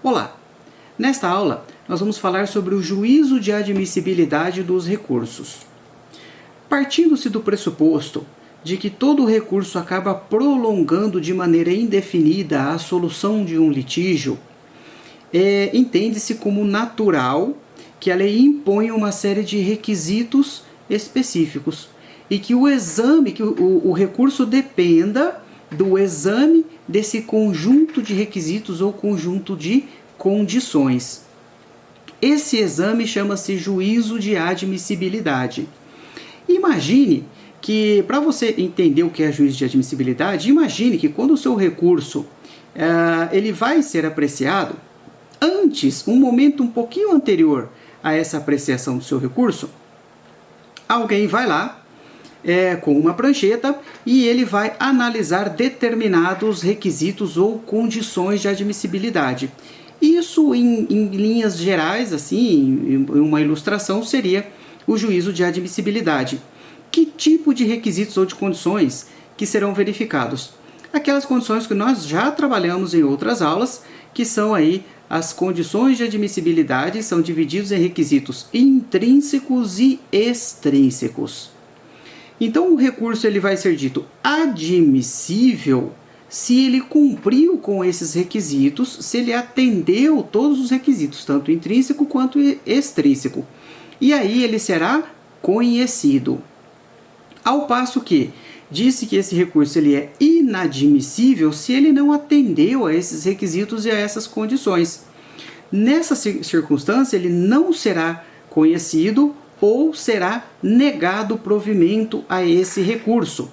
Olá! Nesta aula, nós vamos falar sobre o juízo de admissibilidade dos recursos. Partindo-se do pressuposto de que todo recurso acaba prolongando de maneira indefinida a solução de um litígio, entende-se como natural que a lei impõe uma série de requisitos específicos e que o recurso dependa do exame desse conjunto de requisitos ou conjunto de condições. Esse exame chama-se juízo de admissibilidade. Imagine que, para você entender o que é juízo de admissibilidade, imagine que quando o seu recurso ele vai ser apreciado, antes, um momento um pouquinho anterior a essa apreciação do seu recurso, alguém vai lá com uma prancheta e ele vai analisar determinados requisitos ou condições de admissibilidade. Isso, em linhas gerais, assim, em uma ilustração, seria o juízo de admissibilidade. Que tipo de requisitos ou de condições que serão verificados? Aquelas condições que nós já trabalhamos em outras aulas, que são aí as condições de admissibilidade, são divididos em requisitos intrínsecos e extrínsecos. Então, o recurso ele vai ser dito admissível se ele cumpriu com esses requisitos, se ele atendeu todos os requisitos, tanto intrínseco quanto extrínseco. E aí ele será conhecido. Ao passo que disse que esse recurso ele é inadmissível se ele não atendeu a esses requisitos e a essas condições. Nessa circunstância, ele não será conhecido ou será negado provimento a esse recurso.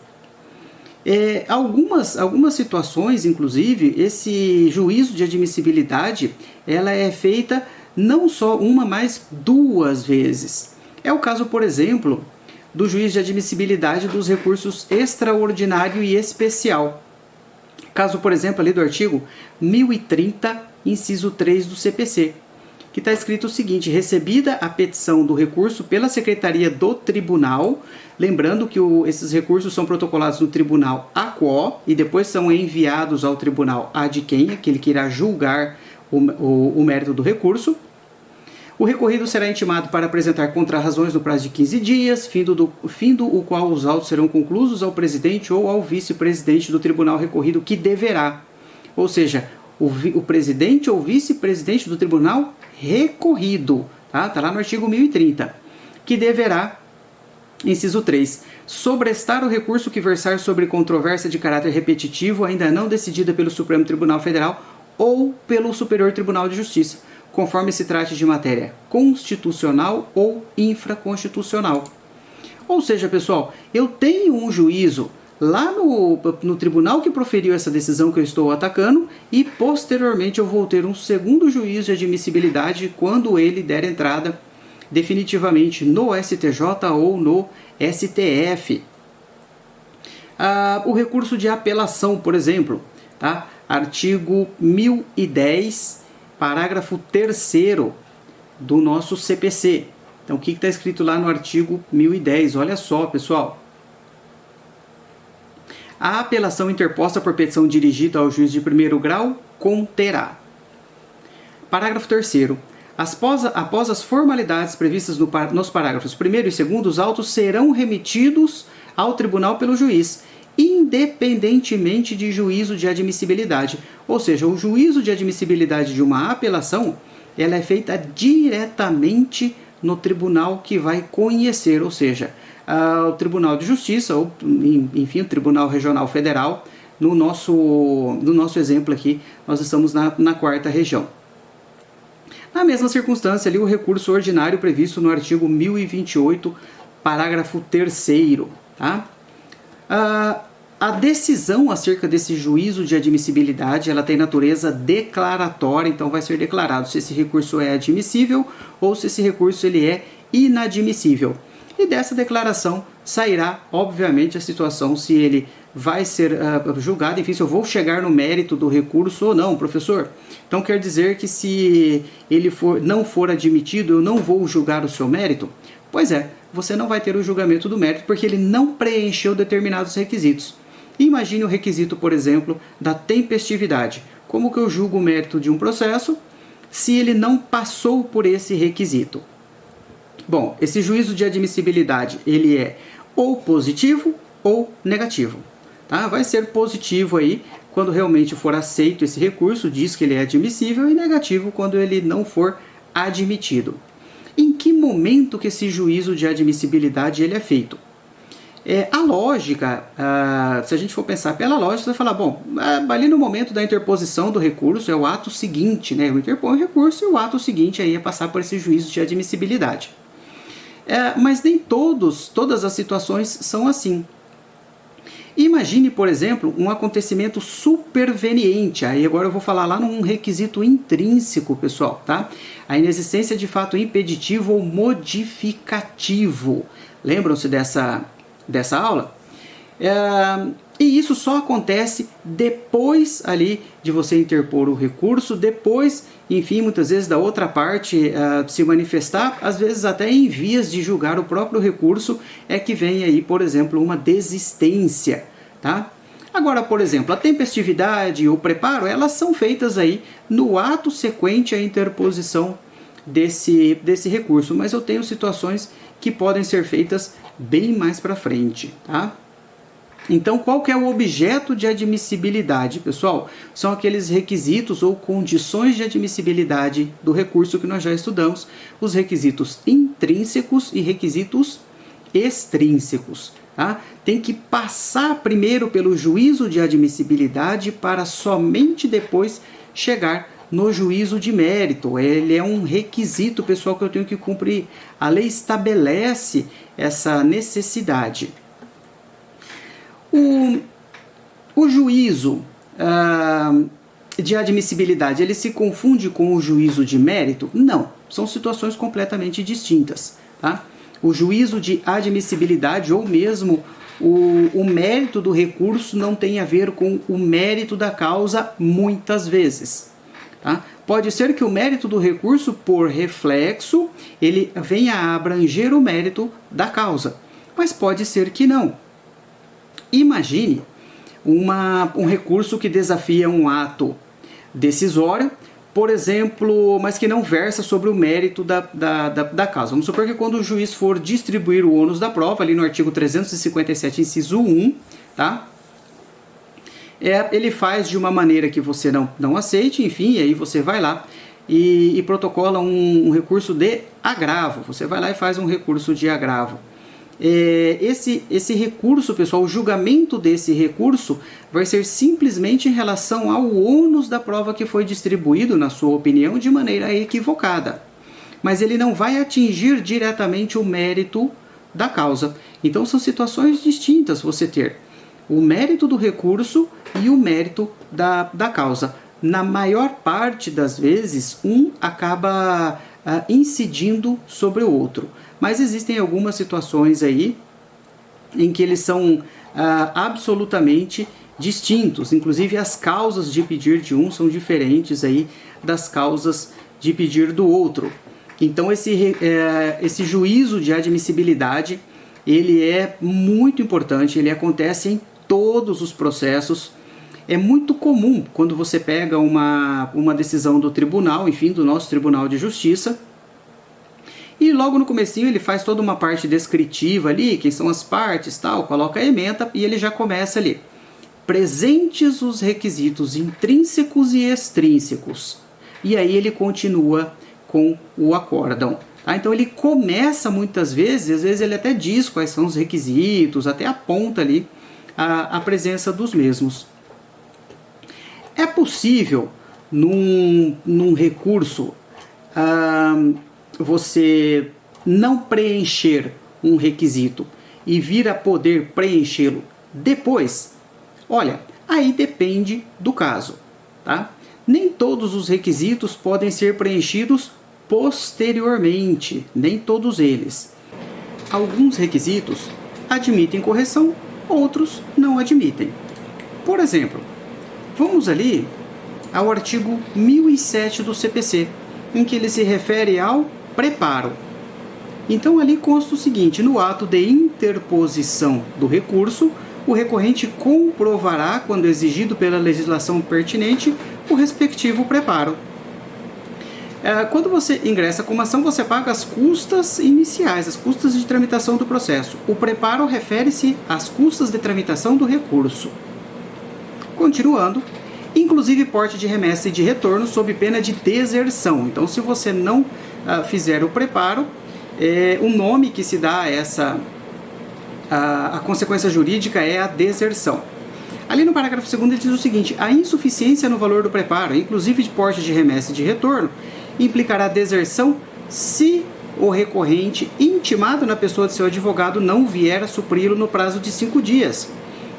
Algumas situações, inclusive, esse juízo de admissibilidade, ela é feita não só uma, mas duas vezes. É o caso, por exemplo, do juízo de admissibilidade dos recursos extraordinário e especial. Caso, por exemplo, ali do artigo 1030, inciso 3 do CPC, que está escrito o seguinte: recebida a petição do recurso pela Secretaria do Tribunal, lembrando que esses recursos são protocolados no Tribunal AQO e depois são enviados ao Tribunal ad quem, aquele que irá julgar o mérito do recurso. O recorrido será intimado para apresentar contrarrazões no prazo de 15 dias, findo o qual os autos serão conclusos ao presidente ou ao vice-presidente do tribunal recorrido, que deverá, ou seja, o presidente ou vice-presidente do tribunal recorrido, tá lá no artigo 1030, que deverá, inciso 3, sobrestar o recurso que versar sobre controvérsia de caráter repetitivo ainda não decidida pelo Supremo Tribunal Federal ou pelo Superior Tribunal de Justiça, conforme se trate de matéria constitucional ou infraconstitucional. Ou seja, pessoal, eu tenho um juízo lá no tribunal que proferiu essa decisão que eu estou atacando e posteriormente eu vou ter um segundo juízo de admissibilidade quando ele der entrada definitivamente no STJ ou no STF. O recurso de apelação, por exemplo, tá? Artigo 1010, parágrafo 3º do nosso CPC. Então, o que está escrito lá no artigo 1010? Olha só, pessoal. A apelação interposta por petição dirigida ao juiz de primeiro grau conterá. Parágrafo 3º. Após as formalidades previstas nos parágrafos 1º e 2º, os autos serão remetidos ao tribunal pelo juiz, independentemente de juízo de admissibilidade. Ou seja, o juízo de admissibilidade de uma apelação, ela é feita diretamente no tribunal que vai conhecer, ou seja, o Tribunal de Justiça, ou enfim, o Tribunal Regional Federal. No nosso exemplo aqui, nós estamos na 4ª região. Na mesma circunstância, ali, o recurso ordinário previsto no artigo 1028, parágrafo 3º. Tá? A decisão acerca desse juízo de admissibilidade, ela tem natureza declaratória, então vai ser declarado se esse recurso é admissível ou se esse recurso ele é inadmissível. E dessa declaração sairá, obviamente, a situação se ele vai ser julgado, enfim, se eu vou chegar no mérito do recurso ou não, professor. Então quer dizer que se ele não for admitido, eu não vou julgar o seu mérito? Pois é, você não vai ter o julgamento do mérito porque ele não preencheu determinados requisitos. Imagine o requisito, por exemplo, da tempestividade. Como que eu julgo o mérito de um processo se ele não passou por esse requisito. Bom, esse juízo de admissibilidade, ele é ou positivo ou negativo. Tá? Vai ser positivo aí quando realmente for aceito esse recurso, diz que ele é admissível, e negativo quando ele não for admitido. Em que momento que esse juízo de admissibilidade ele é feito? A lógica, se a gente for pensar pela lógica, você vai falar, bom, ali no momento da interposição do recurso é o ato seguinte, né? Eu interponho o recurso e o ato seguinte aí é passar por esse juízo de admissibilidade. Mas nem todas as situações são assim. Imagine, por exemplo, um acontecimento superveniente. Aí agora eu vou falar lá num requisito intrínseco, pessoal, tá? A inexistência de fato impeditivo ou modificativo. Lembram-se dessa aula? E isso só acontece depois ali de você interpor o recurso, depois, enfim, muitas vezes da outra parte se manifestar, às vezes até em vias de julgar o próprio recurso, é que vem aí, por exemplo, uma desistência, tá? Agora, por exemplo, a tempestividade e o preparo, elas são feitas aí no ato sequente à interposição desse recurso, mas eu tenho situações que podem ser feitas bem mais para frente, tá? Então, qual que é o objeto de admissibilidade, pessoal? São aqueles requisitos ou condições de admissibilidade do recurso que nós já estudamos, os requisitos intrínsecos e requisitos extrínsecos. Tá? Tem que passar primeiro pelo juízo de admissibilidade para somente depois chegar no juízo de mérito. Ele é um requisito, pessoal, que eu tenho que cumprir. A lei estabelece essa necessidade. O juízo de admissibilidade, ele se confunde com o juízo de mérito? Não, são situações completamente distintas. Tá? O juízo de admissibilidade ou mesmo o mérito do recurso não tem a ver com o mérito da causa muitas vezes. Tá? Pode ser que o mérito do recurso, por reflexo, ele venha a abranger o mérito da causa, mas pode ser que não. Imagine um recurso que desafia um ato decisório, por exemplo, mas que não versa sobre o mérito da causa. Vamos supor que quando o juiz for distribuir o ônus da prova, ali no artigo 357, inciso 1, tá? Ele faz de uma maneira que você não aceite, enfim, e aí você vai lá e protocola um recurso de agravo. Você vai lá e faz um recurso de agravo. Esse recurso, pessoal, o julgamento desse recurso vai ser simplesmente em relação ao ônus da prova que foi distribuído, na sua opinião, de maneira equivocada. Mas ele não vai atingir diretamente o mérito da causa. Então são situações distintas você ter o mérito do recurso e o mérito da causa. Na maior parte das vezes, um acaba incidindo sobre o outro. Mas existem algumas situações aí em que eles são absolutamente distintos. Inclusive as causas de pedir de um são diferentes aí das causas de pedir do outro. Então esse juízo de admissibilidade, ele é muito importante, ele acontece em todos os processos. É muito comum quando você pega uma decisão do tribunal, enfim, do nosso Tribunal de Justiça, e logo no comecinho ele faz toda uma parte descritiva ali, quem são as partes, tal, coloca a ementa e ele já começa ali. Presentes os requisitos intrínsecos e extrínsecos. E aí ele continua com o acórdão. Tá? Então ele começa muitas vezes, às vezes ele até diz quais são os requisitos, até aponta ali a presença dos mesmos. É possível, num recurso, você não preencher um requisito e vir a poder preenchê-lo depois? Olha, aí depende do caso, tá? Nem todos os requisitos podem ser preenchidos posteriormente, nem todos eles. Alguns requisitos admitem correção, outros não admitem. Por exemplo, vamos ali ao artigo 1007 do CPC, em que ele se refere ao preparo. Então ali consta o seguinte: no ato de interposição do recurso, o recorrente comprovará, quando exigido pela legislação pertinente, o respectivo preparo. Quando você ingressa com uma ação, você paga as custas iniciais, as custas de tramitação do processo. O preparo refere-se às custas de tramitação do recurso. Continuando, inclusive porte de remessa e de retorno sob pena de deserção. Então, se você não fizer o preparo, o nome que se dá a essa a consequência jurídica é a deserção. Ali no parágrafo 2º ele diz o seguinte: a insuficiência no valor do preparo, inclusive de porte de remessa e de retorno, implicará deserção se o recorrente, intimado na pessoa de seu advogado, não vier a supri-lo no prazo de 5 dias.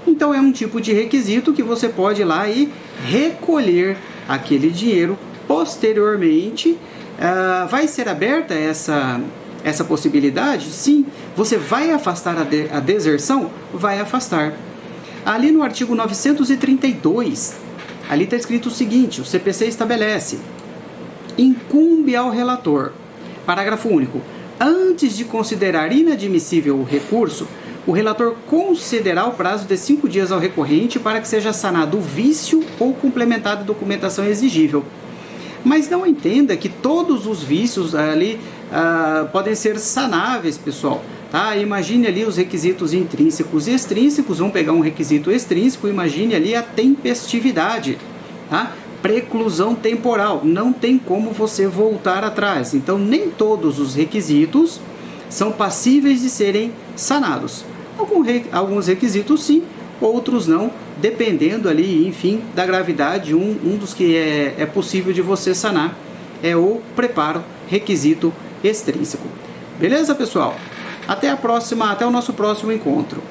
Então é um tipo de requisito que você pode ir lá e recolher aquele dinheiro posteriormente. Vai ser aberta essa possibilidade? Sim. Você vai afastar a deserção? Vai afastar. Ali no artigo 932, ali está escrito o seguinte: o CPC estabelece: incumbe ao relator, parágrafo único, antes de considerar inadmissível o recurso, o relator concederá o prazo de 5 dias ao recorrente para que seja sanado o vício ou complementada a documentação exigível. Mas não entenda que todos os vícios ali podem ser sanáveis, pessoal. Tá? Imagine ali os requisitos intrínsecos e extrínsecos. Vamos pegar um requisito extrínseco, imagine ali a tempestividade, tá? Preclusão temporal, não tem como você voltar atrás. Então, nem todos os requisitos são passíveis de serem sanados. Alguns requisitos sim, outros não, dependendo ali, enfim, da gravidade. Um dos que é possível de você sanar é o preparo, requisito extrínseco. Beleza, pessoal? Até a próxima, até o nosso próximo encontro.